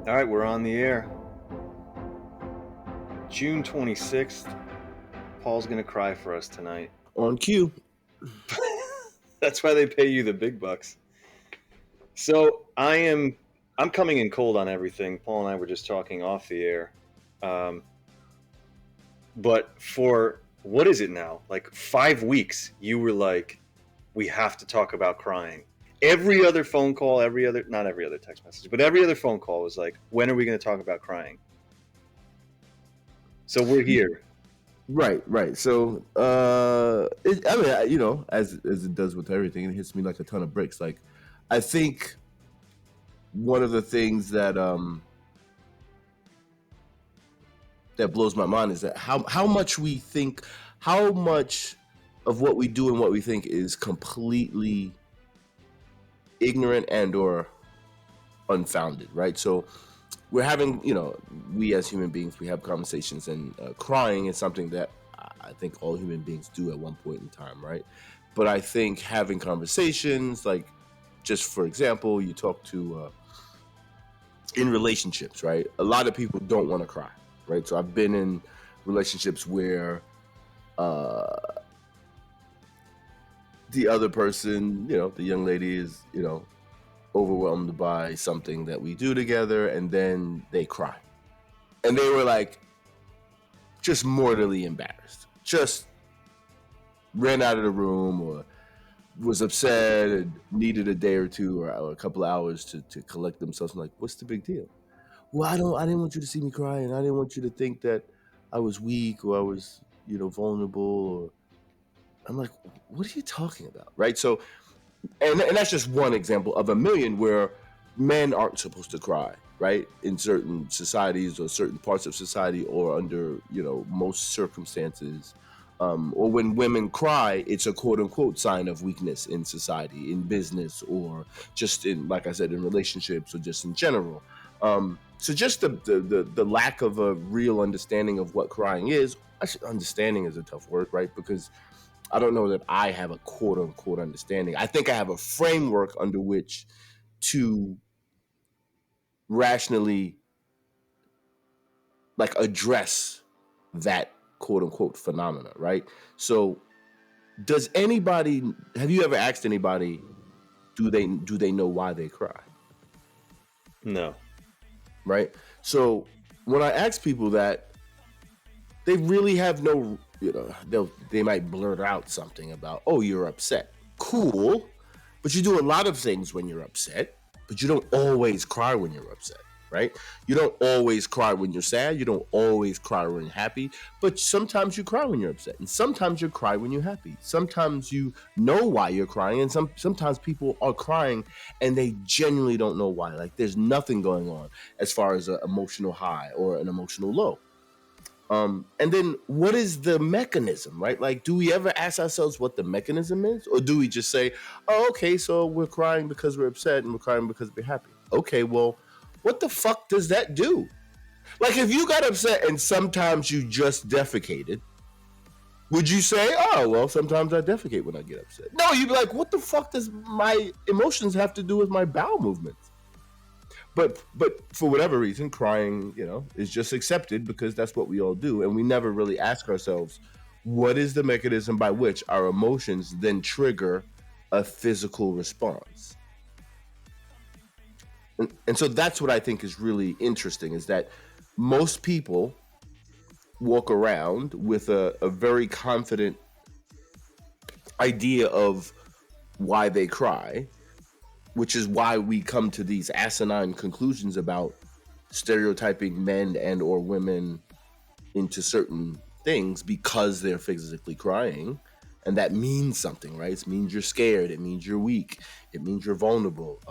All right, we're on the air. June 26th. Paul's going to cry for us tonight. On cue. That's why they pay you the big bucks. So I'm coming in cold on everything. Paul and I were just talking off the air. Um, but for what is it now? Like 5 weeks, you were like, we have to talk about crying. Every other phone call, not every other text message, but every other phone call was like, when are we going to talk about crying? So we're here. Right. So, as it does with everything, it hits me like a ton of bricks. Like, I think one of the things that blows my mind is that how much we think, how much of what we do and what we think is completely ignorant and or unfounded, right? So we're having, we as human beings, we have conversations, and crying is something that I think all human beings do at one point in time, right? But I think having conversations, like, just for example, you talk to in relationships, right? A lot of people don't want to cry, right? So I've been in relationships where uh, the other person, the young lady is, overwhelmed by something that we do together, and then they cry. And they were like just mortally embarrassed, just ran out of the room, or was upset and needed a day or two, or a couple of hours to collect themselves. I'm like, what's the big deal? Well, I didn't want you to see me cry, and I didn't want you to think that I was weak or I was, vulnerable. Or I'm like, what are you talking about? Right. So, and that's just one example of a million where men aren't supposed to cry, right? In certain societies or certain parts of society, or under, most circumstances. Or when women cry, it's a quote unquote sign of weakness in society, in business, or just in, like I said, in relationships, or just in general. So just the lack of a real understanding of what crying is. Actually, understanding is a tough word, right? Because I don't know that I have a quote unquote understanding. I think I have a framework under which to rationally, like, address that quote unquote phenomena, right? So does anybody, have you ever asked anybody, do they know why they cry? No. Right? So when I ask people that, they really have no, they might blurt out something about, oh, you're upset. Cool. But you do a lot of things when you're upset, but you don't always cry when you're upset, right? You don't always cry when you're sad. You don't always cry when you're happy, but sometimes you cry when you're upset, and sometimes you cry when you're happy. Sometimes you know why you're crying, and sometimes people are crying and they genuinely don't know why. Like, there's nothing going on as far as an emotional high or an emotional low. And then what is the mechanism, right? Like, do we ever ask ourselves what the mechanism is? Or do we just say, oh, okay, so we're crying because we're upset and we're crying because we're happy? Okay, well, what the fuck does that do? Like, if you got upset and sometimes you just defecated, would you say, oh, well, sometimes I defecate when I get upset? No, you'd be like, what the fuck does my emotions have to do with my bowel movements? But for whatever reason, crying, is just accepted because that's what we all do, and we never really ask ourselves, what is the mechanism by which our emotions then trigger a physical response? And so that's what I think is really interesting, is that most people walk around with a very confident idea of why they cry, which is why we come to these asinine conclusions about stereotyping men and or women into certain things because they're physically crying. And that means something, right? It means you're scared. It means you're weak. It means you're vulnerable.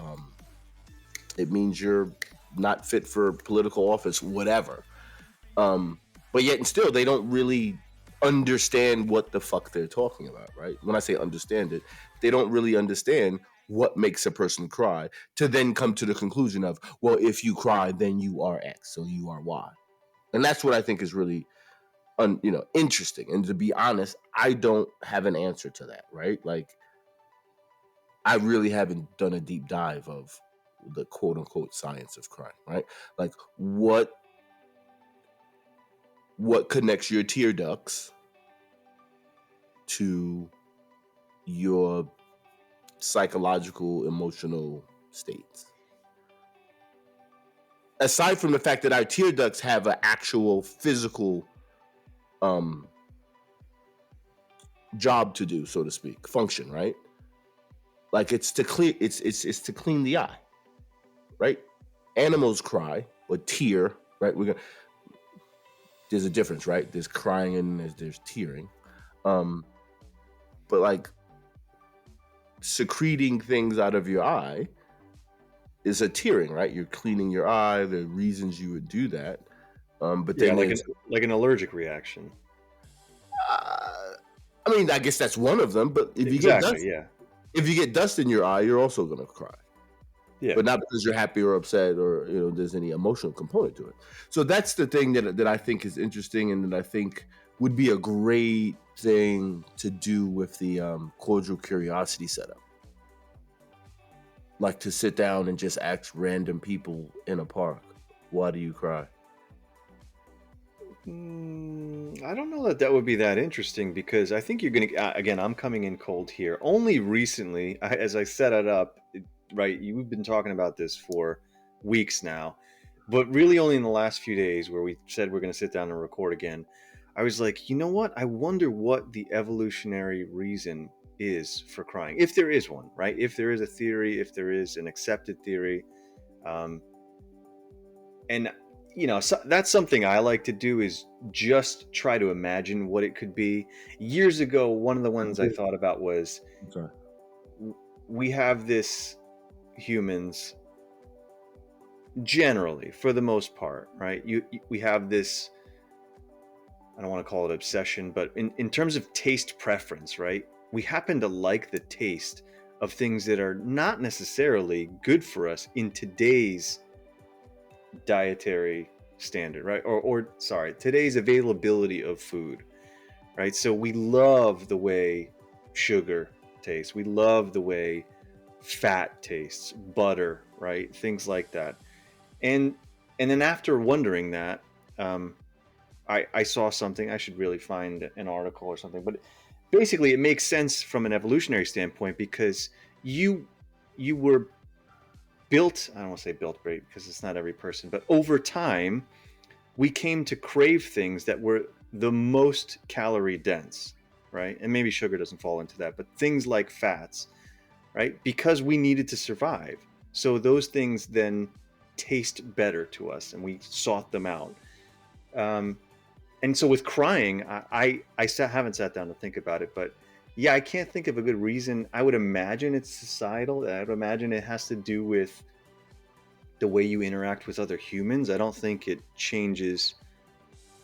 It means you're not fit for political office, whatever. But yet and still, they don't really understand what the fuck they're talking about, right? When I say understand it, they don't really understand what makes a person cry, to then come to the conclusion of, well, if you cry, then you are X, so you are Y. And that's what I think is really interesting. And to be honest, I don't have an answer to that, right? Like, I really haven't done a deep dive of the quote unquote science of crime, right? Like what connects your tear ducts to your psychological, emotional states. Aside from the fact that our tear ducts have an actual physical um, job to do, so to speak, function, right? Like it's to clear, it's to clean the eye, right? Animals cry or tear, right? There's a difference, right? There's crying and there's tearing, um, but like secreting things out of your eye is a tearing, right? You're cleaning your eye. There are reasons you would do that. But Yeah, then there's, like an allergic reaction. I mean, I guess that's one of them. But Exactly. Yeah. if you get dust in your eye, you're also gonna cry. Yeah. But not because you're happy or upset or there's any emotional component to it. So that's the thing that I think is interesting and that I think would be a great thing to do with the cordial curiosity setup. Like to sit down and just ask random people in a park, why do you cry? I don't know that that would be that interesting because I think you're going to, again, I'm coming in cold here. Only recently, as I set it up, right, you've been talking about this for weeks now, but really only in the last few days where we said we're going to sit down and record again, I was like, you know what? I wonder what the evolutionary reason is for crying, if there is one, right? If there is a theory, if there is an accepted theory. Um, and so that's something I like to do is just try to imagine what it could be. Years ago, one of the ones I thought about was Sorry. we have this, humans generally, for the most part, right? We have this, I don't want to call it obsession, but in terms of taste preference, right? We happen to like the taste of things that are not necessarily good for us in today's dietary standard, right? Or sorry, today's availability of food, right? So we love the way sugar tastes. We love the way fat tastes, butter, right? Things like that. And and then after wondering that, um, I saw something. I should really find an article or something, but basically, it makes sense from an evolutionary standpoint because you you were built. I don't want to say built great because it's not every person, but over time we came to crave things that were the most calorie dense, right? And maybe sugar doesn't fall into that, but things like fats, right? Because we needed to survive. So those things then taste better to us and we sought them out. Um, and so with crying, haven't sat down to think about it, but yeah, I can't think of a good reason. I would imagine it's societal. I would imagine it has to do with the way you interact with other humans. I don't think it changes,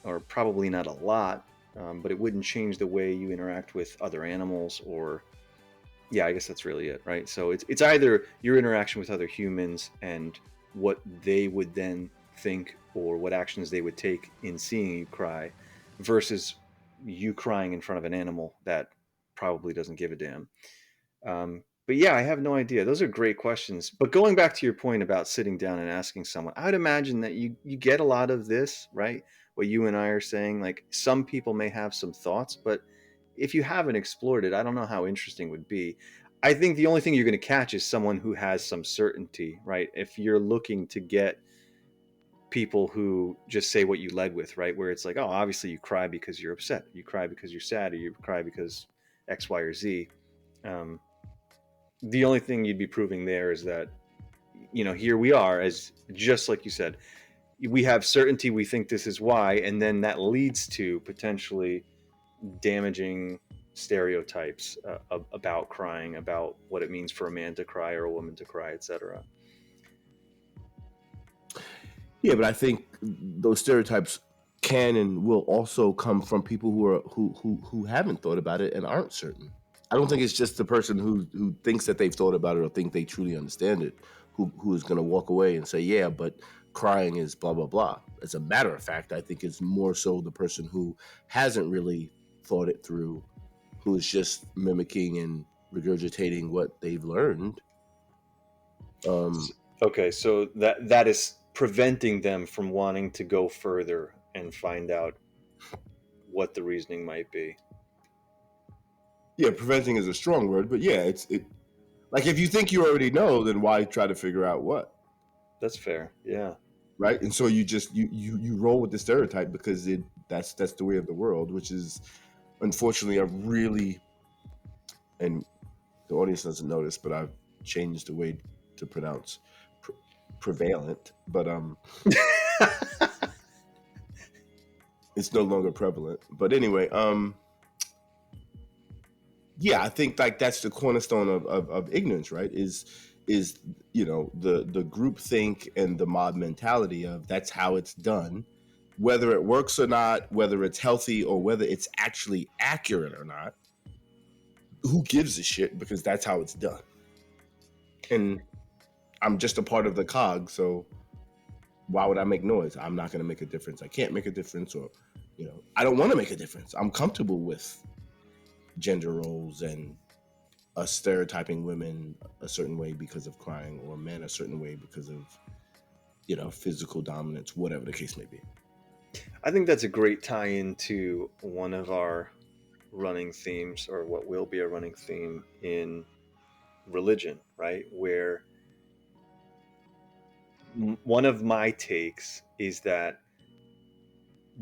or probably not a lot, but it wouldn't change the way you interact with other animals. Or yeah, I guess that's really it, right? So it's either your interaction with other humans and what they would then think or what actions they would take in seeing you cry versus you crying in front of an animal that probably doesn't give a damn. But yeah, I have no idea. Those are great questions. But going back to your point about sitting down and asking someone, I would imagine that you get a lot of this, right? What you and I are saying, like some people may have some thoughts, but if you haven't explored it, I don't know how interesting it would be. I think the only thing you're going to catch is someone who has some certainty, right? If you're looking to get people who just say what you led with, right? Where it's like, oh, obviously you cry because you're upset, you cry because you're sad, or you cry because X, Y, or Z. Um, the only thing you'd be proving there is that here we are, as just like you said, we have certainty, we think this is why, and then that leads to potentially damaging stereotypes about crying, about what it means for a man to cry or a woman to cry, etc. Yeah, but I think those stereotypes can and will also come from people who haven't thought about it and aren't certain. I don't think it's just the person who thinks that they've thought about it or think they truly understand it who is going to walk away and say, yeah, but crying is blah blah blah. As a matter of fact, I think it's more so the person who hasn't really thought it through, who is just mimicking and regurgitating what they've learned. Okay, so that is preventing them from wanting to go further and find out what the reasoning might be. Yeah, preventing is a strong word, but yeah, it like if you think you already know, then why try to figure out what? That's fair. Yeah. Right? And so you just you roll with the stereotype because that's the way of the world, which is unfortunately a really, and the audience doesn't notice, but I've changed the way to pronounce prevalent, but it's no longer prevalent. But anyway, yeah, I think like that's the cornerstone of ignorance, right? Is the group think and the mob mentality of that's how it's done, whether it works or not, whether it's healthy or whether it's actually accurate or not. Who gives a shit? Because that's how it's done, and I'm just a part of the cog. So why would I make noise? I'm not going to make a difference. I can't make a difference, or I don't want to make a difference. I'm comfortable with gender roles and us stereotyping women a certain way because of crying, or men a certain way because of physical dominance, whatever the case may be. I think that's a great tie-in to one of our running themes, or what will be a running theme in religion, right? Where one of my takes is that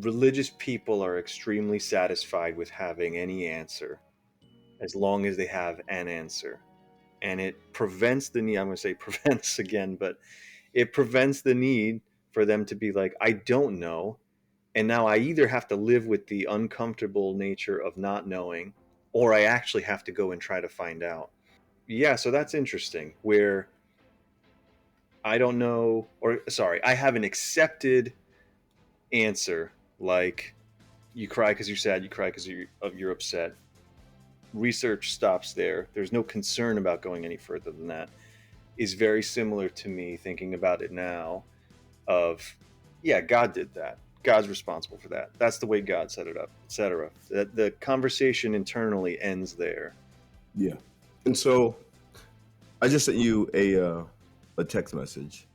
religious people are extremely satisfied with having any answer as long as they have an answer. And it prevents the need, I'm going to say prevents again, but it prevents the need for them to be like, I don't know. And now I either have to live with the uncomfortable nature of not knowing, or I actually have to go and try to find out. Yeah, so that's interesting. Where I don't know, or sorry, I have an accepted answer, like you cry because you're sad, you cry because you're upset. Research stops there. There's no concern about going any further than that. Is very similar to me thinking about it now of, yeah, God did that. God's responsible for that. That's the way God set it up, etc. The conversation internally ends there. Yeah. And so I just sent you a text message,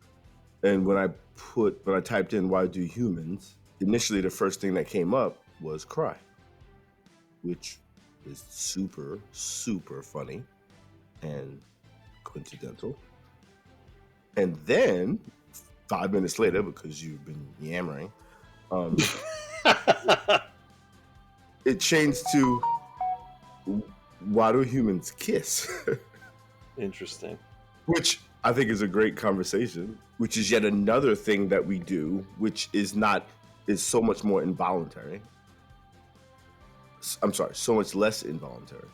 and when I typed in "why do humans," initially the first thing that came up was cry, which is super super funny and coincidental. And then 5 minutes later, because you've been yammering, it changed to "why do humans kiss?" Interesting. Which I think is a great conversation, which is yet another thing that we do, which is so much more involuntary. I'm sorry, so much less involuntary.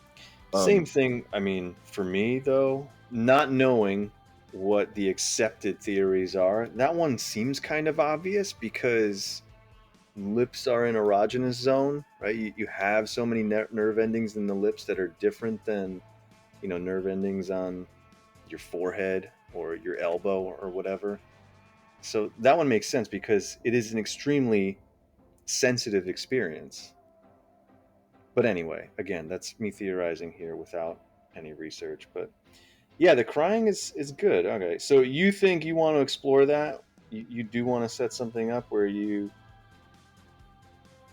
Same thing. I mean, for me though, not knowing what the accepted theories are, that one seems kind of obvious because lips are an erogenous zone, right? You have so many nerve endings in the lips that are different than, nerve endings on your forehead or your elbow or whatever. So that one makes sense because it is an extremely sensitive experience. But anyway, again, that's me theorizing here without any research. But yeah, the crying is good. Okay, so you think you want to explore that? You do want to set something up where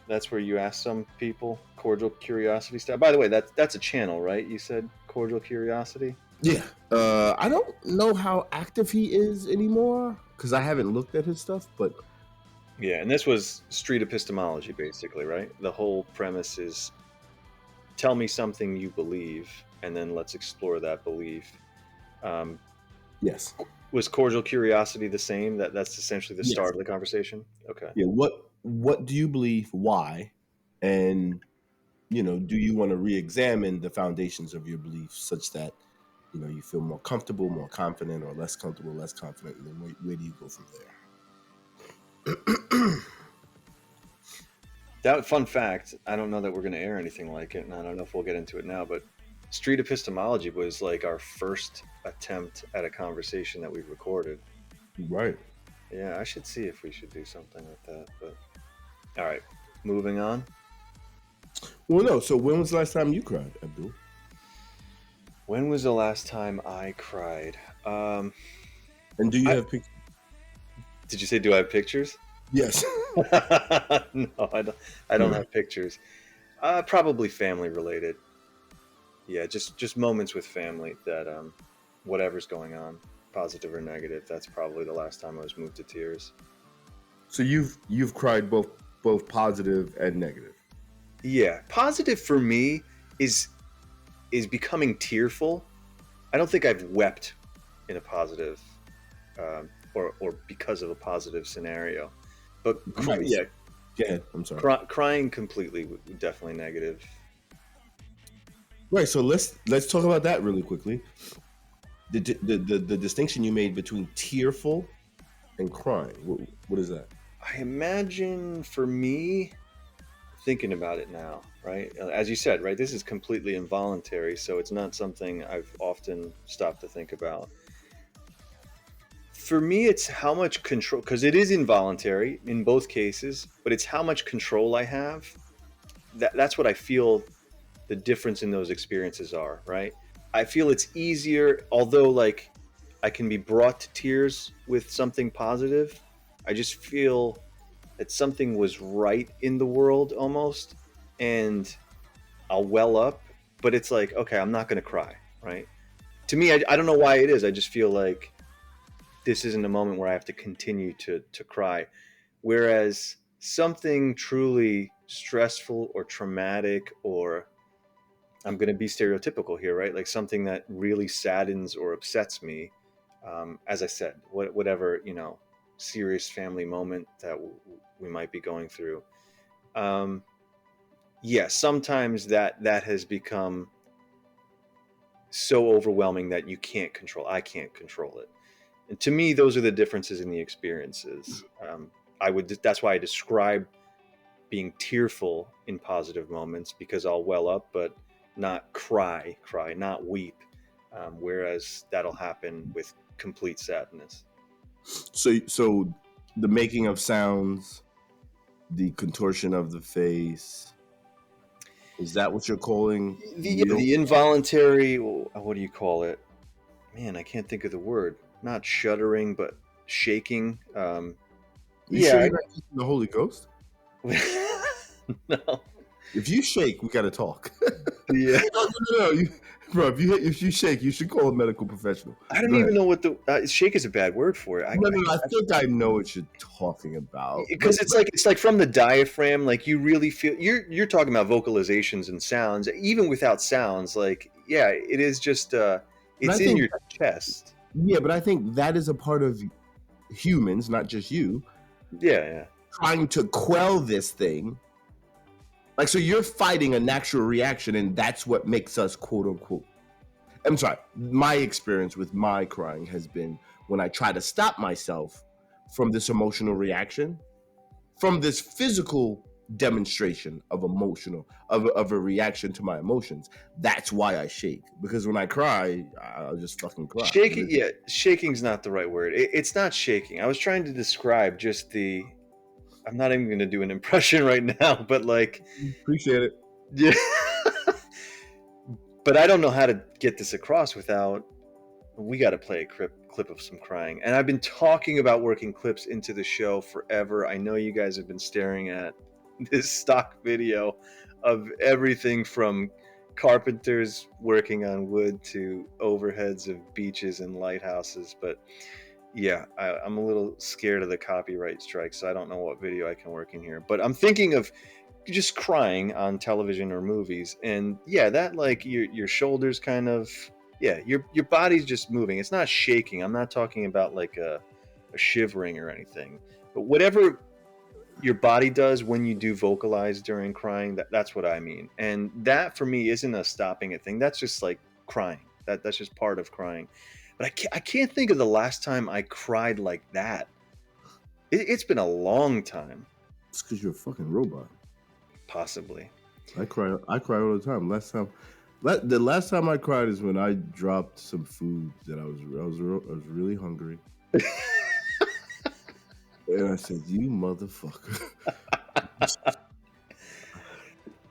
that's where you ask some people cordial curiosity stuff. By the way, that's a channel, right? You said cordial curiosity. Yeah, I don't know how active he is anymore because I haven't looked at his stuff, but Yeah, and this was street epistemology, basically, right? The whole premise is tell me something you believe, and then let's explore that belief. Um, yes, was cordial curiosity the same? That's essentially the yes, start of the conversation. Okay. yeah. What do you believe? Why? And do you want to re-examine the foundations of your beliefs such that you feel more comfortable, more confident, or less comfortable, less confident, and then where do you go from there? That fun fact, I don't know that we're going to air anything like it, and I don't know if we'll get into it now, but street epistemology was like our first attempt at a conversation that we recorded. Right. Yeah, I should see if we should do something like that. But all right, moving on. Well, no. So when was the last time you cried, Abdul? When was the last time I cried? And do you I, have pictures? did you say, do I have pictures? Yes. No, I don't. I don't have pictures. Probably family related. Yeah, just moments with family that whatever's going on, positive or negative. That's probably the last time I was moved to tears. So you've cried both positive and negative. Yeah, positive for me is is becoming tearful. I don't think I've wept in a positive or because of a positive scenario, but Nice. yeah, Go ahead. I'm sorry. crying completely definitely negative. Right. So let's talk about that really quickly. The distinction you made between tearful and crying. What is that? I imagine for me, thinking about it now, right? As you said, right, this is completely involuntary, so it's not something I've often stopped to think about. For me, it's how much control, because it is involuntary in both cases, but it's how much control I have. That's what I feel the difference in those experiences are, right? I feel it's easier, although like I can be brought to tears with something positive. I just feel that something was right in the world almost, and I'll well up, but it's like, okay, I'm not going to cry, right? To me, I don't know why it is. I just feel like this isn't a moment where I have to continue to cry. Whereas something truly stressful or traumatic, or I'm going to be stereotypical here, right? Like something that really saddens or upsets me. As I said, whatever, serious family moment that we might be going through. Um, yeah, sometimes that has become so overwhelming that you can't control. I can't control it. And to me, those are the differences in the experiences. I would. That's why I describe being tearful in positive moments, because I'll well up, but not cry, not weep. Whereas that'll happen with complete sadness. So the making of sounds, the contortion of the face, is that what you're calling real? The involuntary. What do you call it? Man, I can't think of the word. Not shuddering, but shaking. You sure Yeah. you're not using the Holy Ghost? No. If you shake, we gotta talk. Yeah. No. Bro, if you shake, you should call a medical professional. I don't Go even ahead. know what the shake is a bad word for it. No. I think I know what you're talking about. Because it's like from the diaphragm, like you really feel you're talking about vocalizations and sounds, even without sounds. Like, yeah, it is just But I it's in think, your chest. yeah, but I think that is a part of humans, not just you, Yeah, yeah. trying to quell this thing. Like, so you're fighting a natural reaction, and that's what makes us quote unquote. I'm sorry. My experience with my crying has been when I try to stop myself from this emotional reaction, from this physical demonstration of of a reaction to my emotions. That's why I shake, because when I cry, I'll just fucking cry. Shaking, yeah, shaking's not the right word. It's not shaking. I was trying to describe just the. I'm not even going to do an impression right now, but like, Appreciate it. yeah. But I don't know how to get this across without. We got to play a clip of some crying. And I've been talking about working clips into the show forever. I know you guys have been staring at this stock video of everything from carpenters working on wood to overheads of beaches and lighthouses. But yeah, I'm a little scared of the copyright strike, so I don't know what video I can work in here. But I'm thinking of just crying on television or movies, and yeah, that like your shoulders kind of, yeah, your body's just moving. It's not shaking. I'm not talking about like a shivering or anything, but whatever your body does when you do vocalize during crying, that's what I mean. And that for me isn't a stopping it thing. That's just like crying. That's just part of crying. But I can't think of the last time I cried like that. It's been a long time. It's because you're a fucking robot. Possibly. I cry. I cry all the time. The last time I cried is when I dropped some food that I was really hungry, and I said, "You motherfucker."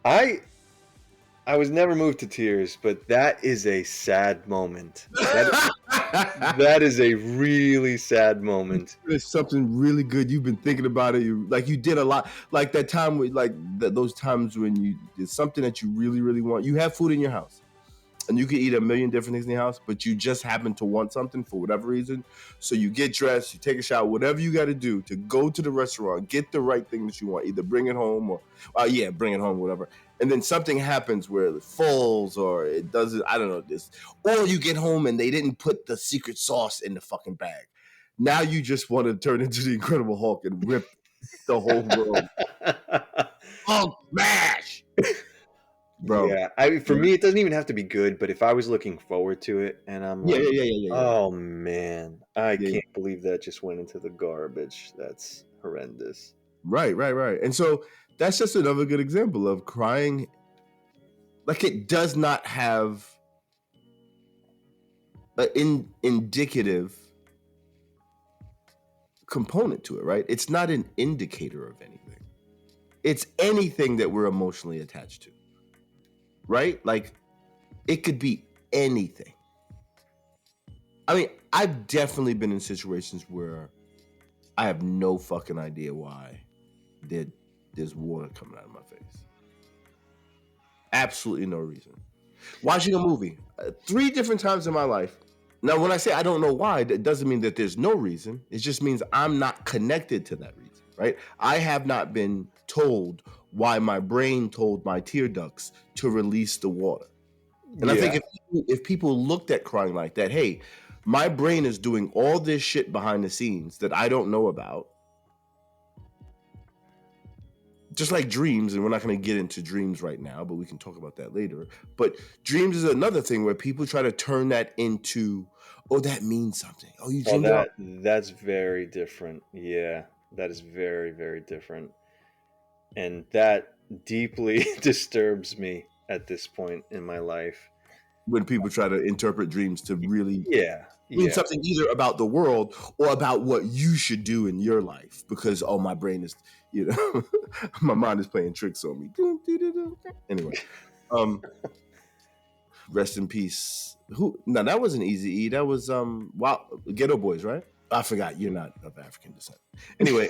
I I was never moved to tears, but that is a sad moment. That That is a really sad moment. It's something really good. You've been thinking about it. You did a lot. Like that time with those times when you did something that you really, really want. You have food in your house. And you can eat a million different things in the house, but you just happen to want something for whatever reason. So you get dressed, you take a shower, whatever you got to do to go to the restaurant, get the right thing that you want, either bring it home or, bring it home, whatever. And then something happens where it falls or it doesn't, I don't know this. Or you get home and they didn't put the secret sauce in the fucking bag. Now you just want to turn into the Incredible Hulk and rip the whole world. Hulk smash! Bro. Yeah, for me, it doesn't even have to be good, but if I was looking forward to it and I'm like, Yeah. oh man, I Yeah. can't believe that just went into the garbage. That's horrendous. Right. And so that's just another good example of crying. Like it does not have an indicative component to it, right? It's not an indicator of anything. It's anything that we're emotionally attached to, right? Like it could be anything. I mean, I've definitely been in situations where I have no fucking idea why there's water coming out of my face. Absolutely no reason. Watching a movie 3 different times in my life. Now, when I say I don't know why, that doesn't mean that there's no reason. It just means I'm not connected to that reason, right? I have not been told why my brain told my tear ducts to release the water. And I think if people looked at crying like that, hey, my brain is doing all this shit behind the scenes that I don't know about. Just like dreams, and we're not going to get into dreams right now, but we can talk about that later. But dreams is another thing where people try to turn that into, oh, that means something. Oh, you dreamed that's very different. Yeah, that is very, very different. And that deeply disturbs me at this point in my life. When people try to interpret dreams to really mean something either about the world or about what you should do in your life, because my brain is, my mind is playing tricks on me. Anyway, rest in peace. No, that wasn't Easy E. That was Ghetto Boys, right? I forgot you're not of African descent. Anyway,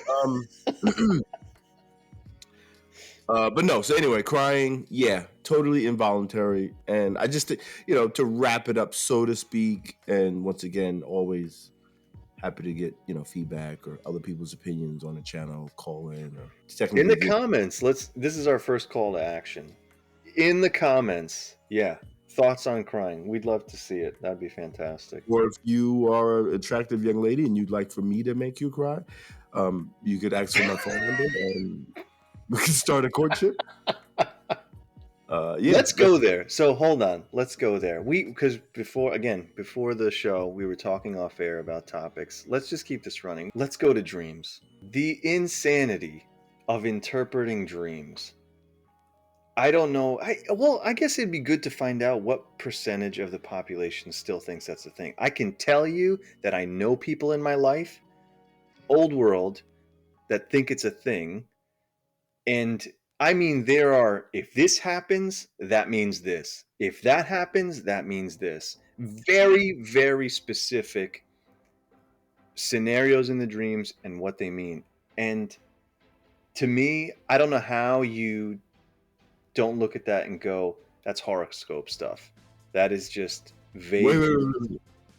but no. So anyway, crying, yeah, totally involuntary. And I just, to wrap it up, so to speak. And once again, always happy to get feedback or other people's opinions on the channel. Call in or in the comments. This is our first call to action. In the comments, thoughts on crying. We'd love to see it. That'd be fantastic. Or if you are an attractive young lady and you'd like for me to make you cry, you could ask for my phone number and we can start a courtship. Let's go there. So hold on. Let's go there. Because before the show, we were talking off air about topics. Let's just keep this running. Let's go to dreams. The insanity of interpreting dreams. I don't know. I guess it'd be good to find out what percentage of the population still thinks that's a thing. I can tell you that I know people in my life, old world, that think it's a thing. And I mean, there are, if this happens, that means this. If that happens, that means this. Very, very specific scenarios in the dreams and what they mean. And to me, I don't know how you don't look at that and go, that's horoscope stuff. That is just vague.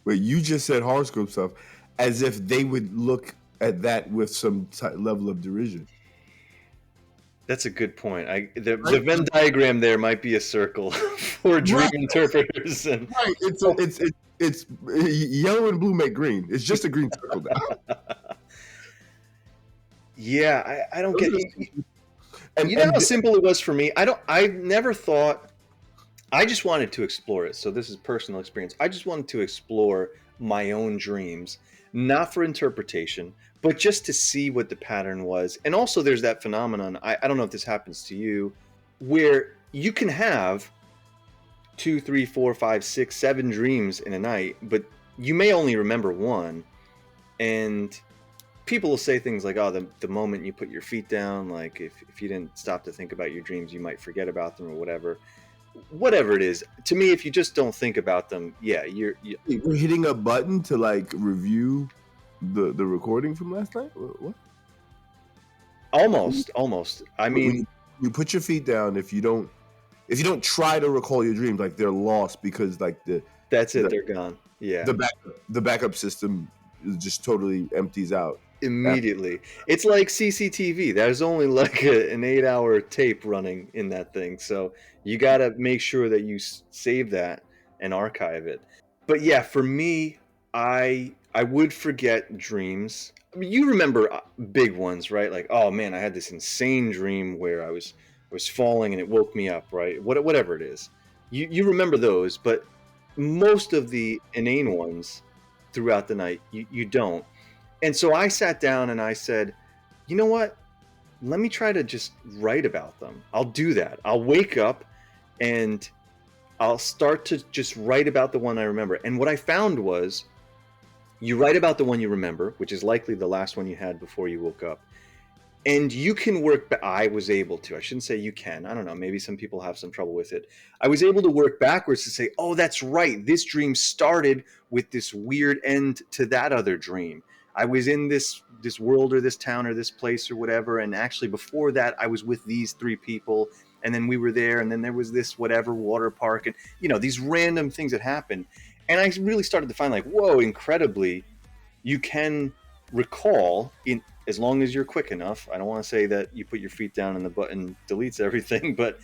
Wait, you just said horoscope stuff as if they would look at that with some level of derision. That's a good point. The Venn diagram there might be a circle for dream interpreters. And right, it's yellow and blue make green. It's just a green circle now. Yeah, I don't get it. And you know how simple it was for me? I never thought, I just wanted to explore it. So this is personal experience. I just wanted to explore my own dreams, not for interpretation, but just to see what the pattern was. And also there's that phenomenon, I don't know if this happens to you, where you can have 2, 3, 4, 5, 6, 7 dreams in a night, but you may only remember one. And people will say things like, oh, the moment you put your feet down, like if you didn't stop to think about your dreams, you might forget about them or whatever. whatever it is. To me, if you just don't think about them, yeah, We're hitting a button to like review the recording from last night. What? almost. I When mean, you put your feet down, if you don't try to recall your dreams, like they're lost because like that's it. the They're gone. Yeah. the backup system just totally empties out. Immediately. It's like CCTV. There's only like an 8-hour tape running in that thing. So you got to make sure that you save that and archive it. But yeah, for me, I would forget dreams. I mean, you remember big ones, right? Like, oh man, I had this insane dream where I was falling and it woke me up, right? Whatever it is. You remember those, but most of the inane ones throughout the night, you don't. And so I sat down and I said, you know what? Let me try to just write about them. I'll do that. I'll wake up and I'll start to just write about the one I remember. And what I found was you write about the one you remember, which is likely the last one you had before you woke up. And you can work, I was able to, I shouldn't say you can, I don't know, maybe some people have some trouble with it. I was able to work backwards to say, oh, that's right, this dream started with this weird end to that other dream. I was in this world or this town or this place or whatever, and actually before that I was with these three people, and then we were there, and then there was this whatever water park, and these random things that happened. And I really started to find, like, whoa, incredibly, you can recall, in as long as you're quick enough. I don't want to say that you put your feet down and the button deletes everything, but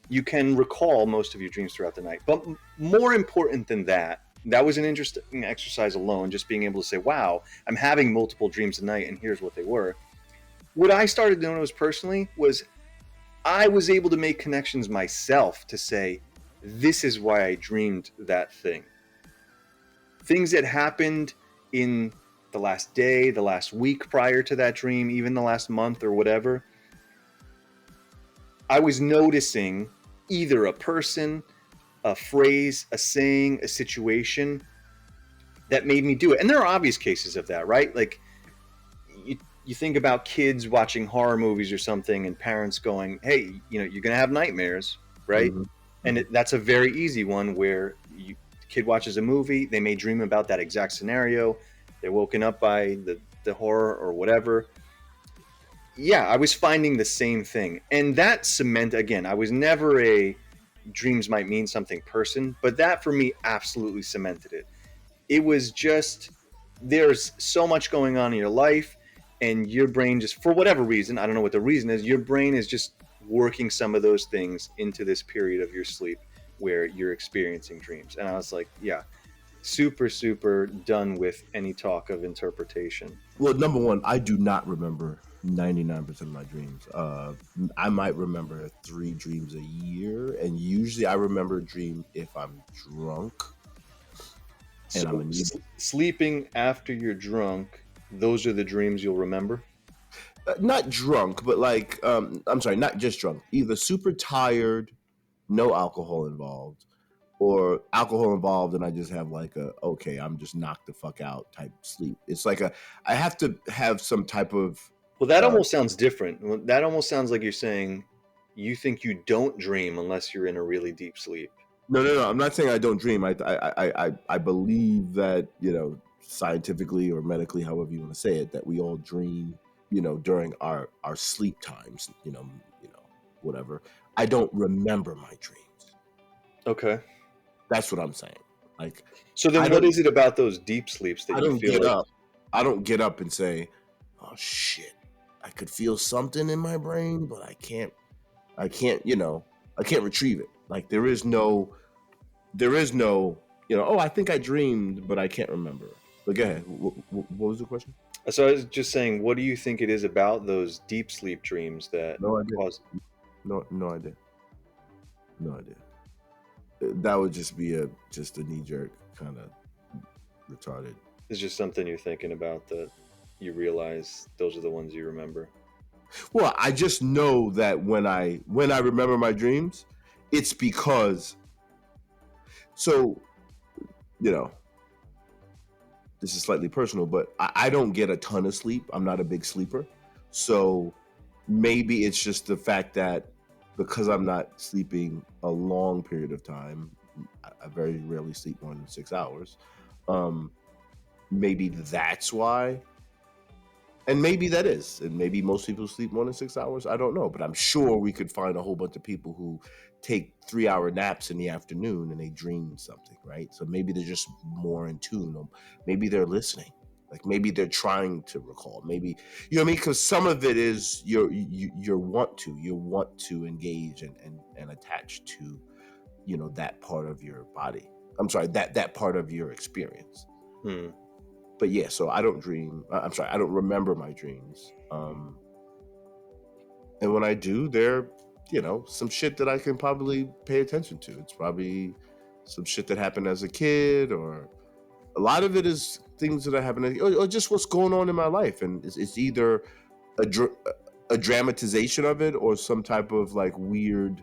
you can recall most of your dreams throughout the night. But more important than that, that was an interesting exercise alone, just being able to say, wow, I'm having multiple dreams a night and here's what they were. What I started to notice personally was I was able to make connections myself to say, this is why I dreamed that thing. Things that happened in the last day, the last week prior to that dream, even the last month or whatever, I was noticing either a person, a phrase, a saying, a situation that made me do it. And there are obvious cases of that, right? Like you think about kids watching horror movies or something and parents going, hey, you're going to have nightmares, right? Mm-hmm. And that's a very easy one where the kid watches a movie, they may dream about that exact scenario. They're woken up by the horror or whatever. Yeah, I was finding the same thing. And that cement, again, I was never a dreams might mean something person, but that for me absolutely cemented it. It was just, there's so much going on in your life, and your brain just, for whatever reason, I don't know what the reason is, your brain is just working some of those things into this period of your sleep where you're experiencing dreams. And I was like, yeah, super done with any talk of interpretation. Well, number one, I do not remember 99% of my dreams. I might remember 3 dreams a year, and usually I remember a dream if I'm drunk. And So sleeping after you're drunk, those are the dreams you'll remember? Not drunk, but like I'm sorry, not just drunk. Either super tired, no alcohol involved, or alcohol involved, and I just have like okay, I'm just knocked the fuck out type sleep. It's like I have to have some type of. Well, that almost sounds different. That almost sounds like you're saying you think you don't dream unless you're in a really deep sleep. No. I'm not saying I don't dream. I believe that scientifically or medically, however you want to say it, that we all dream. During our sleep times. Whatever. I don't remember my dreams. Okay. That's what I'm saying. Like, so then what is it about those deep sleeps that you feel like? I don't get up and say, oh shit, I could feel something in my brain, but I can't retrieve it. Like there is no, oh, I think I dreamed, but I can't remember. But go ahead. What was the question? So I was just saying, what do you think it is about those deep sleep dreams that cause? No idea. No idea. That would just be just a knee jerk kind of retarded. It's just something you're thinking about that you realize those are the ones you remember. Well, I just know that when I remember my dreams, it's because. So, this is slightly personal, but I don't get a ton of sleep. I'm not a big sleeper, so maybe it's just the fact that because I'm not sleeping a long period of time. I very rarely sleep more than 6 hours. Maybe that's why. And maybe that is. And maybe most people sleep more than 6 hours. I don't know. But I'm sure we could find a whole bunch of people who take 3 hour naps in the afternoon and they dream something, right? So maybe they're just more in tune. Or maybe they're listening. Like maybe they're trying to recall. Maybe, you know what I mean? Because some of it is you want to engage and attach to, that part of your body. I'm sorry, that part of your experience. But yeah, so I don't dream. I'm sorry, I don't remember my dreams. And when I do, they're, some shit that I can probably pay attention to. It's probably some shit that happened as a kid, or a lot of it is things that happen, or just what's going on in my life. And it's either a dramatization of it or some type of like weird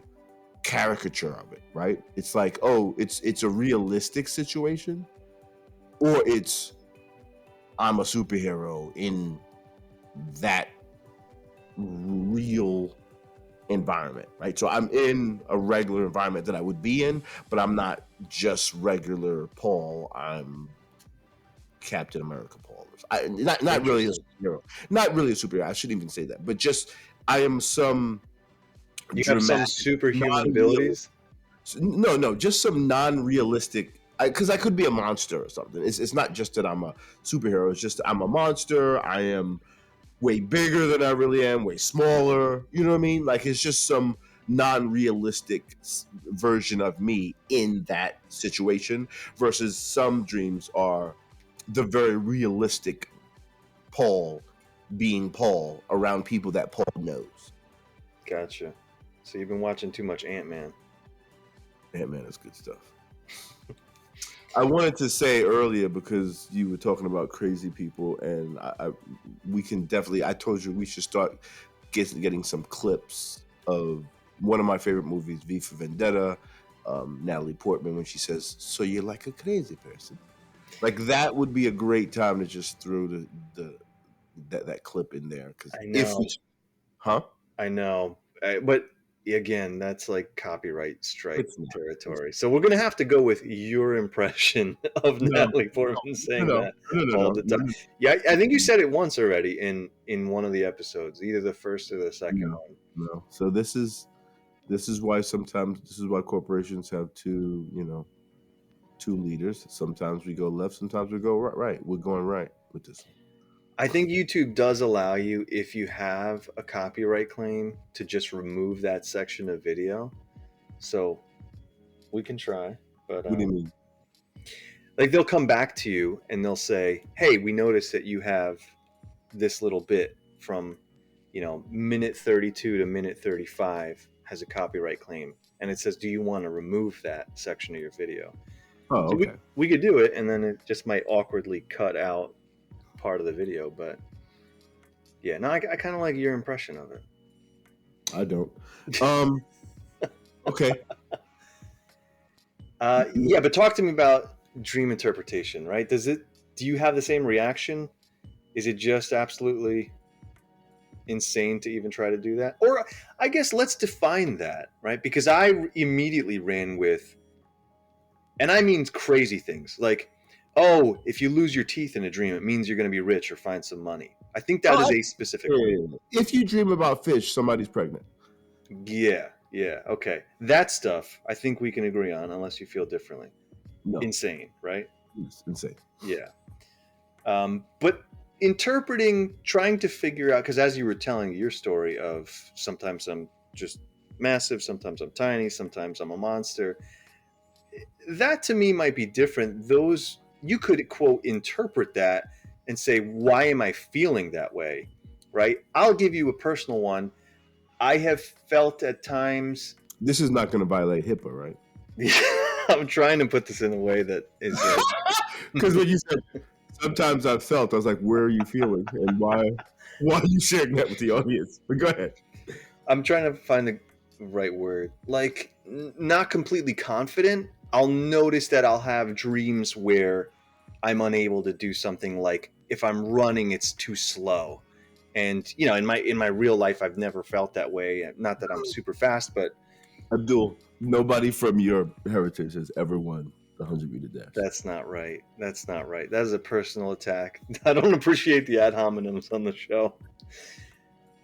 caricature of it, right? It's like, oh, it's a realistic situation, or it's I'm a superhero in that real environment, right? So I'm in a regular environment that I would be in, but I'm not just regular Paul. I'm Captain America Paul. Not really a superhero. Not really a superhero. I shouldn't even say that. But just I am some You have some dramatic, superhuman non-real. abilities? No, just some non-realistic. Because I could be a monster or something. It's not just that I'm a superhero. It's just I'm a monster. I am way bigger than I really am, way smaller. You know what I mean? Like it's just some non-realistic version of me in that situation versus some dreams are the very realistic Paul being Paul around people that Paul knows. Gotcha. So you've been watching too much Ant-Man. Ant-Man is good stuff. I wanted to say earlier, because you were talking about crazy people, and we can definitely. I told you we should start getting some clips of one of my favorite movies, V for Vendetta. Natalie Portman, when she says, "So you're like a crazy person," like that would be a great time to just throw that clip in there. Because I if know. we, huh? I know. But again, that's like copyright strike It's not. territory. So we're going to have to go with your impression of No, Natalie Portman saying no, that no, no, all no, the no, time. Yeah, I think you said it once already in one of the episodes, either the first or the second no, one. no. So this is why sometimes this is why corporations have two leaders. Sometimes we go left, sometimes we go right. We're going right with this one. I think YouTube does allow you, if you have a copyright claim, to just remove that section of video. So we can try, but What do you mean? like they'll come back to you and they'll say, "Hey, we noticed that you have this little bit from, minute 32 to minute 35 has a copyright claim." And it says, "Do you want to remove that section of your video?" Oh, So okay. we could do it, and then it just might awkwardly cut out part of the video. But yeah, no, I kind of like your impression of it. I don't. Okay. Yeah, but talk to me about dream interpretation, right? Do you have the same reaction? Is it just absolutely insane to even try to do that? Or I guess let's define that, right? Because I immediately ran with, and I mean crazy things like, oh, if you lose your teeth in a dream, it means you're going to be rich or find some money. I think that is a specific one. If you dream about fish, somebody's pregnant. Yeah, okay. That stuff I think we can agree on, unless you feel differently. No, Insane, right? it's insane. Yeah. But trying to figure out, because as you were telling your story of sometimes I'm just massive, sometimes I'm tiny, sometimes I'm a monster, that to me might be different. Those, you could quote interpret that and say, why am I feeling that way? Right? I'll give you a personal one. I have felt at times. This is not going to violate HIPAA, right? I'm trying to put this in a way that is like, because when you said sometimes I've felt, I was like, where are you feeling and why are you sharing that with the audience? But go ahead. I'm trying to find the right word. Like, not completely confident. I'll notice that I'll have dreams where I'm unable to do something, like if I'm running, it's too slow. And in my real life, I've never felt that way. Not that I'm super fast, but Abdul, nobody from your heritage has ever won the 100-meter dash. that's not right. That's not right. That is a personal attack. I don't appreciate the ad hominems on the show.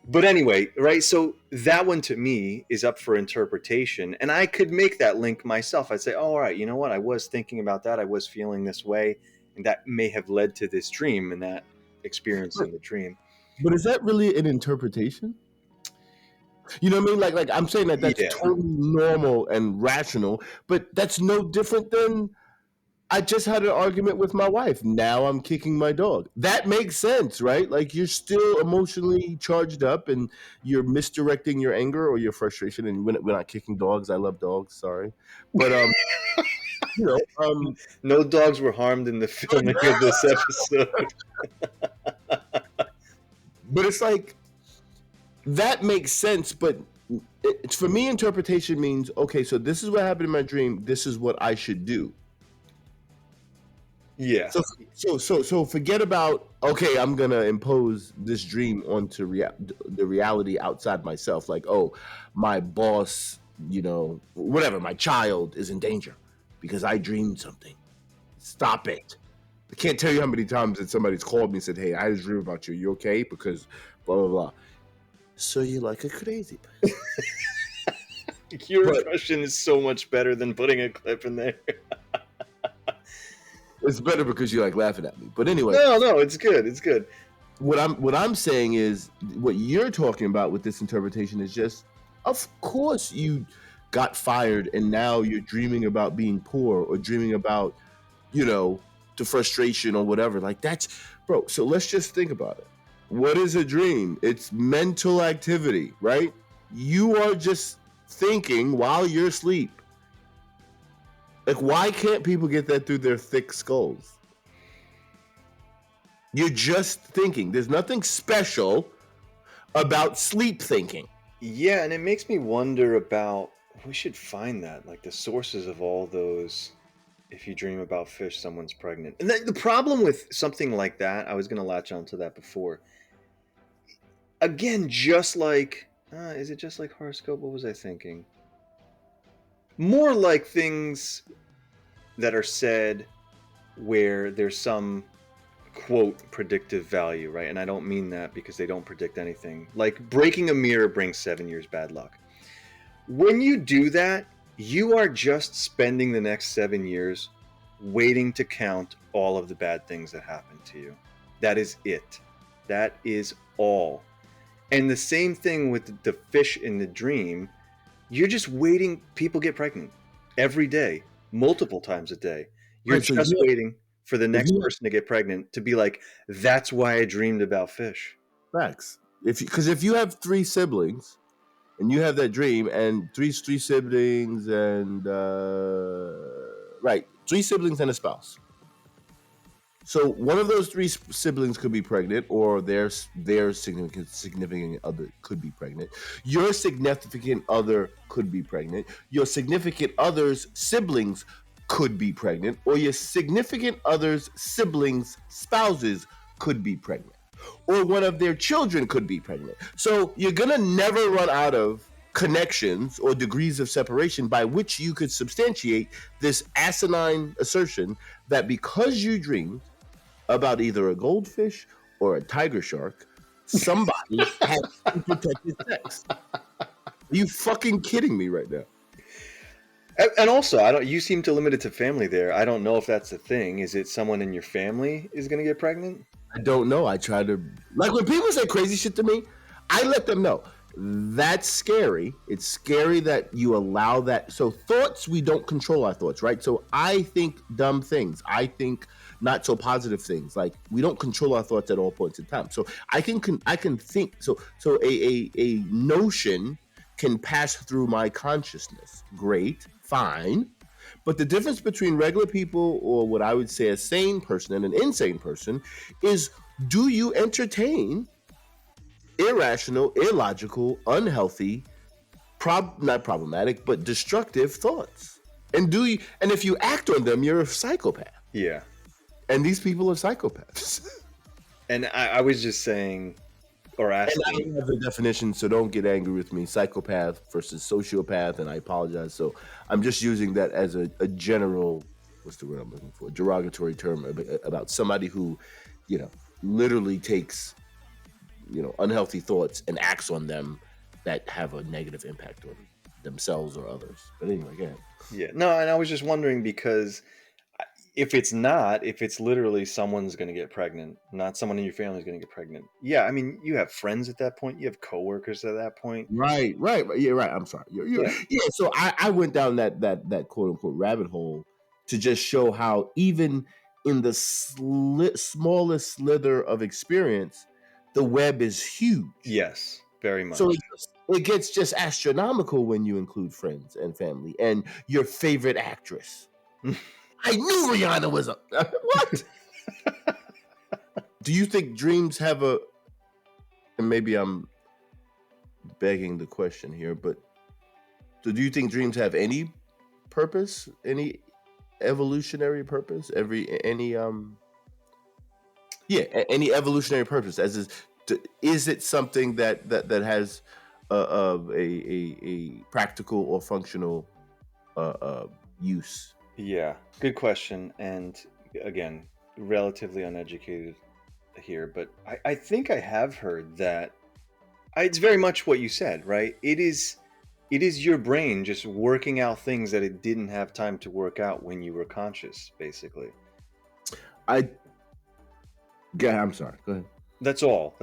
But anyway, right? So that one to me is up for interpretation. And I could make that link myself. I'd say, oh, all right, you know what? I was thinking about that. I was feeling this way. And that may have led to this dream and that experience in the dream. But is that really an interpretation? You know what I mean? Like I'm saying that's Yeah. totally normal and rational, but that's no different than I just had an argument with my wife. Now I'm kicking my dog. That makes sense, right? Like you're still emotionally charged up and you're misdirecting your anger or your frustration. And we're not kicking dogs. I love dogs. Sorry. But, No dogs were harmed in the filming of this episode. But it's like, that makes sense. But for me, interpretation means, okay, so this is what happened in my dream. This is what I should do. Yeah. So forget about, okay, I'm gonna impose this dream onto the reality outside myself. Like, oh, my boss, whatever, my child is in danger because I dreamed something. Stop it. I can't tell you how many times that somebody's called me and said, hey, I just dreamed about you. You okay? Because blah, blah, blah. So you're like a crazy person. Your impression is so much better than putting a clip in there. It's better because you're like laughing at me. But anyway. No, it's good. It's good. What I'm saying is what you're talking about with this interpretation is just, of course you got fired and now you're dreaming about being poor or dreaming about, the frustration or whatever. Like that's, bro. So let's just think about it. What is a dream? It's mental activity, right? You are just thinking while you're asleep. Like, why can't people get that through their thick skulls? You're just thinking. There's nothing special about sleep thinking. Yeah, and it makes me wonder about, we should find that, like the sources of all those. If you dream about fish, someone's pregnant. And the problem with something like that, I was going to latch onto that before. Again, just like, is it just like horoscope? What was I thinking? More like things that are said where there's some quote predictive value, right? And I don't mean that because they don't predict anything. Like breaking a mirror brings 7 years bad luck. When you do that, you are just spending the next 7 years waiting to count all of the bad things that happen to you. That is it. That is all. And the same thing with the fish in the dream. You're just waiting. People get pregnant every day, multiple times a day. You're Right, so just waiting for the next person to get pregnant to be like, that's why I dreamed about fish. Facts. Because if you have 3 siblings and you have that dream and three siblings and 3 siblings and a spouse. So one of those 3 siblings could be pregnant, or their significant other could be pregnant. Your significant other could be pregnant. Your significant other's siblings could be pregnant, or your significant other's siblings' spouses could be pregnant, or one of their children could be pregnant. So you're gonna never run out of connections or degrees of separation by which you could substantiate this asinine assertion that because you dreamed about either a goldfish or a tiger shark, somebody has unprotected sex. Are you fucking kidding me right now? And also, you seem to limit it to family there. I don't know if that's the thing. Is it someone in your family is going to get pregnant? I don't know. I try to, like when people say crazy shit to me, I let them know. That's scary. It's scary that you allow that. So thoughts, we don't control our thoughts, right? So I think dumb things. I think not so positive things. Like we don't control our thoughts at all points in time. So I can think. So a notion can pass through my consciousness. Great, fine. But the difference between regular people, or what I would say a sane person and an insane person, is do you entertain irrational, illogical, unhealthy, not problematic, but destructive thoughts? And if you act on them, you're a psychopath. Yeah. And these people are psychopaths. And I was just saying, or And ask I them. don't have the definition, so don't get angry with me. Psychopath versus sociopath, and I apologize. So I'm just using that as a general, what's the word I'm looking for? Derogatory term about somebody who, you know, literally takes, unhealthy thoughts and acts on them that have a negative impact on themselves or others. But anyway, go ahead. Yeah, no, and I was just wondering because if it's not, if it's literally someone's going to get pregnant, not someone in your family is going to get pregnant. Yeah, I mean, you have friends at that point, you have coworkers at that point. Right. Yeah, right. I'm sorry. You're Yeah, yeah. So I went down that quote unquote rabbit hole to just show how even in the smallest slither of experience, the web is huge. yes, very So much. it gets just astronomical when you include friends and family and your favorite actress. I knew Rihanna was a what? Do you think dreams have a? And maybe I'm begging the question here, but so do you think dreams have any purpose? Any evolutionary purpose? Any evolutionary purpose? Is it something that has a practical or functional use? Yeah, good question. And again, relatively uneducated here, but I think I have heard that it's very much what you said, right? It is your brain just working out things that it didn't have time to work out when you were conscious, basically. I Yeah, I'm sorry. Go ahead. That's all,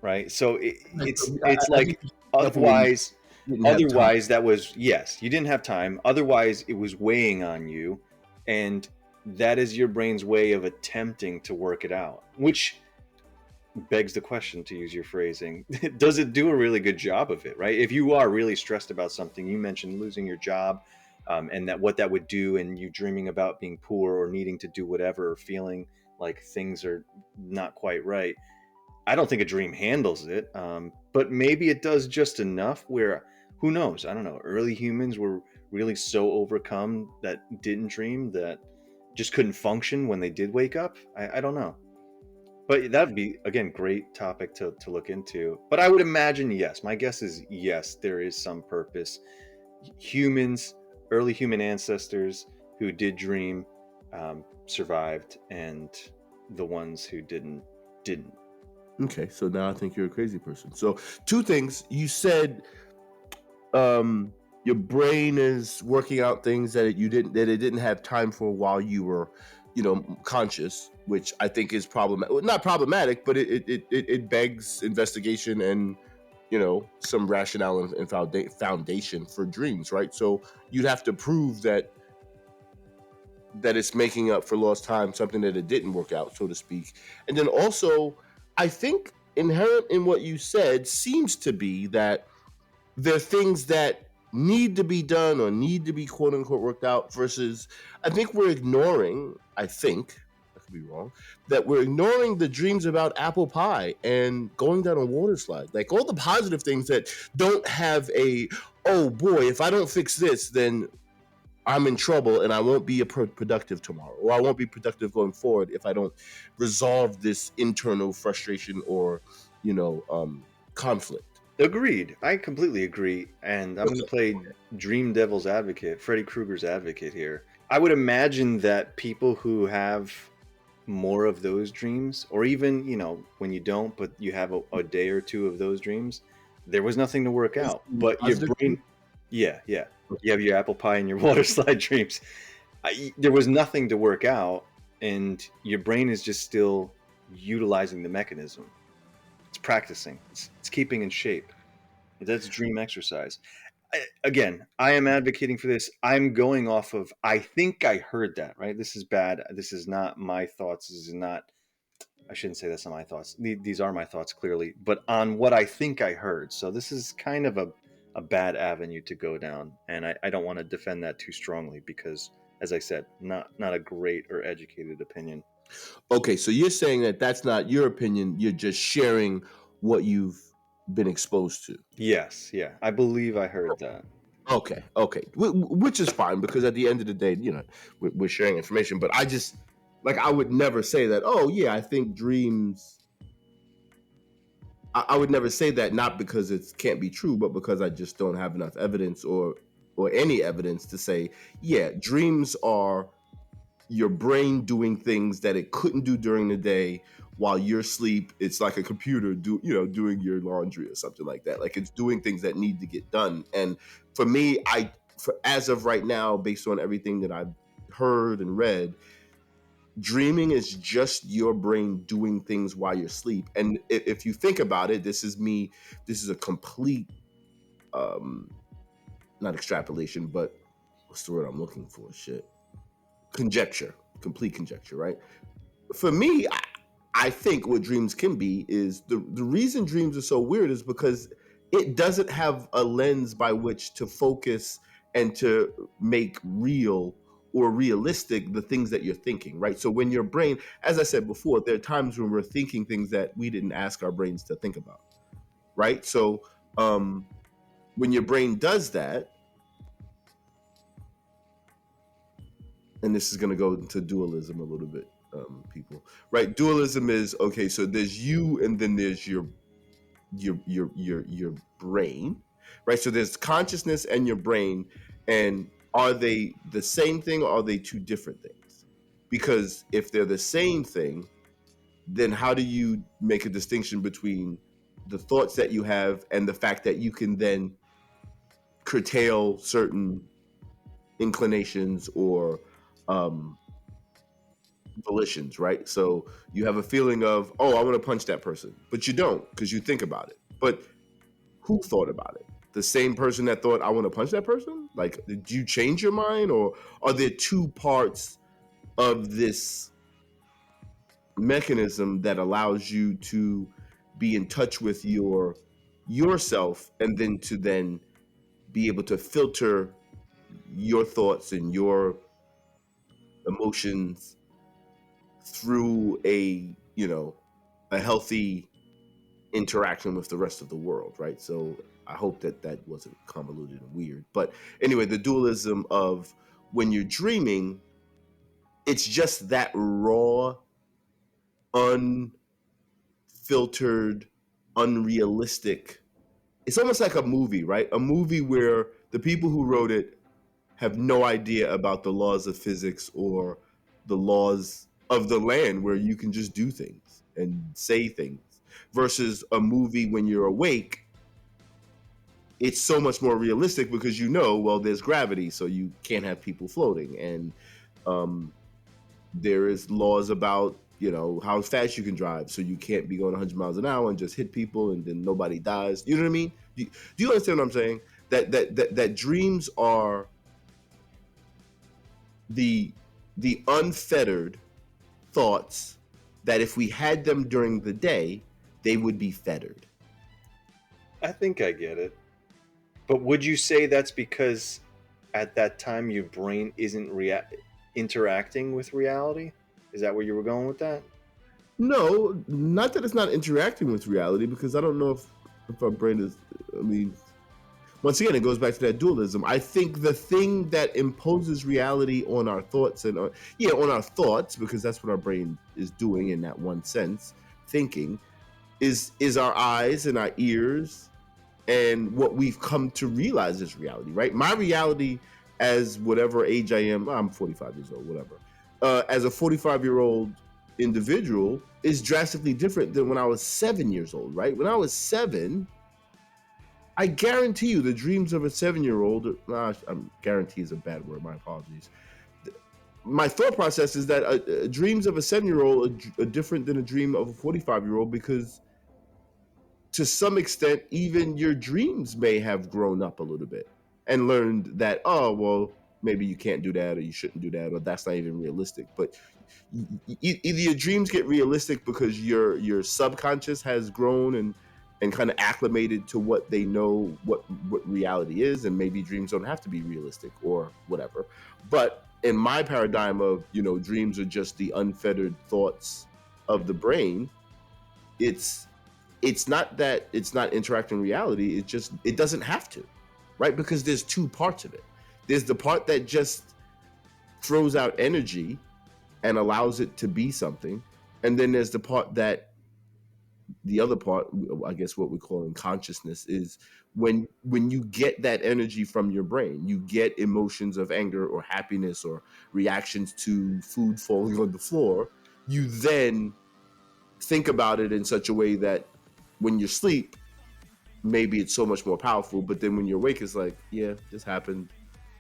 right? So it's I, it's I think like you should be careful when you otherwise didn't have time. otherwise that was, yes, you didn't have time. Otherwise it was weighing on you, and that is your brain's way of attempting to work it out, which begs the question, to use your phrasing, does it do a really good job of it, right? If you are really stressed about something, you mentioned losing your job, and that what that would do, and you dreaming about being poor or needing to do whatever, or feeling like things are not quite right. I don't think a dream handles it, but maybe it does just enough where, who knows? I don't know. Early humans were really so overcome that didn't dream, that just couldn't function when they did wake up. I don't know. But that'd be, again, great topic to look into. But I would imagine, yes. My guess is yes, there is some purpose. Humans, early human ancestors who did dream, survived, and the ones who didn't. Okay, so now I think you're a crazy person. So two things you said: your brain is working out things that it didn't have time for while you were, conscious, which I think is problematic. Not problematic, but it begs investigation and some rationale and foundation for dreams, right? So you'd have to prove that it's making up for lost time, something that it didn't work out, so to speak. And then also, I think inherent in what you said seems to be that there are things that need to be done or need to be quote unquote worked out versus I think we're ignoring, I could be wrong, that we're ignoring the dreams about apple pie and going down a water slide. Like all the positive things that don't have oh boy, if I don't fix this, then I'm in trouble and I won't be productive tomorrow, or I won't be productive going forward if I don't resolve this internal frustration or, conflict. Agreed. I completely agree. And I'm going to Okay. play Dream Devil's advocate, Freddy Krueger's advocate here. I would imagine that people who have more of those dreams, or even, when you don't, but you have a day or two of those dreams, there was nothing to work out. But your Positive. brain, yeah, yeah. You have your apple pie and your water slide dreams. There was nothing to work out, and your brain is just still utilizing the mechanism. It's practicing, it's keeping in shape. That's dream exercise. Again, I am advocating for this. I'm going off of, I think I heard that, right? This is bad. This is not my thoughts. This is not, I shouldn't say that's not my thoughts. These are my thoughts, clearly, but on what I think I heard. So this is kind of a bad avenue to go down. And I don't want to defend that too strongly because, as I said, not a great or educated opinion. Okay, so you're saying that that's not your opinion. You're just sharing what you've been exposed to. Yes, yeah. I believe I heard that. Okay, which is fine because at the end of the day, we're sharing information. But I just I would never say that. Oh yeah, I think dreams. I would never say that, not because it can't be true, but because I just don't have enough evidence or any evidence to say, yeah, dreams are your brain doing things that it couldn't do during the day while you're asleep. It's like a computer doing your laundry or something like that. Like, it's doing things that need to get done. And for me, as of right now, based on everything that I've heard and read, dreaming is just your brain doing things while you're asleep. And if you think about it, this is a complete, not extrapolation, but what's the word I'm looking for? Conjecture, complete conjecture, right? For me, I think what dreams can be is the reason dreams are so weird is because it doesn't have a lens by which to focus and to make real or realistic the things that you're thinking, right? So when your brain, as I said before, there are times when we're thinking things that we didn't ask our brains to think about, right? So when your brain does that, and this is going to go into dualism a little bit, people, right? Dualism is, okay, so there's you and then there's your brain, right? So there's consciousness and your brain, and are they the same thing or are they two different things? Because if they're the same thing, then how do you make a distinction between the thoughts that you have and the fact that you can then curtail certain inclinations or volitions, right? So you have a feeling of, oh, I want to punch that person, but you don't, because you think about it. But who thought about it? The same person that thought, I want to punch that person? Like, did you change your mind, or are there two parts of this mechanism that allows you to be in touch with yourself, and then be able to filter your thoughts and your emotions through a healthy interaction with the rest of the world, right? So I hope that wasn't convoluted and weird. But anyway, the dualism of when you're dreaming, it's just that raw, unfiltered, unrealistic. It's almost like a movie, right? A movie where the people who wrote it have no idea about the laws of physics or the laws of the land, where you can just do things and say things, versus a movie when you're awake. It's so much more realistic because well, there's gravity, so you can't have people floating, and there is laws about how fast you can drive, so you can't be going 100 miles an hour and just hit people and then nobody dies. You know what I mean? Do you understand what I'm saying? That dreams are the unfettered thoughts that if we had them during the day, they would be fettered. I think I get it. But would you say that's because at that time your brain isn't interacting with reality? Is that where you were going with that? No, not that it's not interacting with reality, because I don't know if our brain is. I mean, once again, it goes back to that dualism. I think the thing that imposes reality on our thoughts and on our thoughts, because that's what our brain is doing in that one sense, thinking, is our eyes and our ears and what we've come to realize is reality, right? My reality, as whatever age I am, I'm 45 years old, whatever. As a 45-year-old individual, is drastically different than when I was 7 years old, right? When I was 7, I guarantee you the dreams of a 7-year-old, guarantee is a bad word, my apologies. My thought process is that dreams of a 7-year-old are different than a dream of a 45-year-old, because to some extent, even your dreams may have grown up a little bit and learned that, oh, well, maybe you can't do that, or you shouldn't do that, or that's not even realistic. But either your dreams get realistic because your subconscious has grown and kind of acclimated to what they know, what reality is, and maybe dreams don't have to be realistic or whatever. But in my paradigm of, dreams are just the unfettered thoughts of the brain, it's not that it's not interacting reality. It doesn't have to, right? Because there's two parts of it. There's the part that just throws out energy and allows it to be something, and then there's the part that the other part, I guess what we call in consciousness, is when you get that energy from your brain, you get emotions of anger or happiness or reactions to food falling on the floor. You then think about it in such a way that when you sleep, maybe it's so much more powerful. But then when you're awake, it's like, yeah, this happened.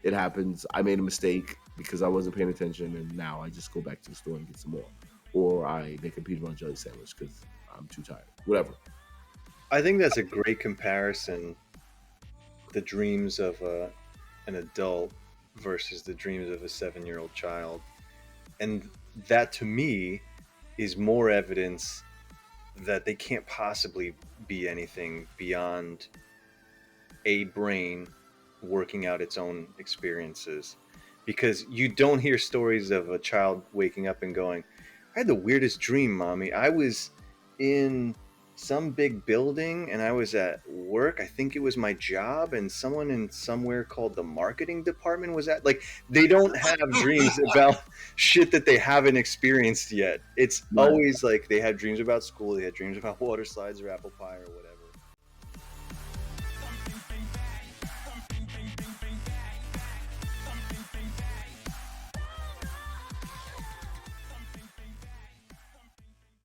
It happens. I made a mistake because I wasn't paying attention, and now I just go back to the store and get some more, or I make a peanut butter and jelly sandwich because I'm too tired. Whatever. I think that's a great comparison. The dreams of an adult versus the dreams of a 7-year-old child, and that to me is more evidence that they can't possibly be anything beyond a brain working out its own experiences, because you don't hear stories of a child waking up and going, I had the weirdest dream, mommy. I was in some big building and I was at work. I think it was my job, and someone in somewhere called the marketing department was at, like, they don't have dreams about shit that they haven't experienced yet. It's Right. always like they had dreams about school, they had dreams about water slides or apple pie or whatever.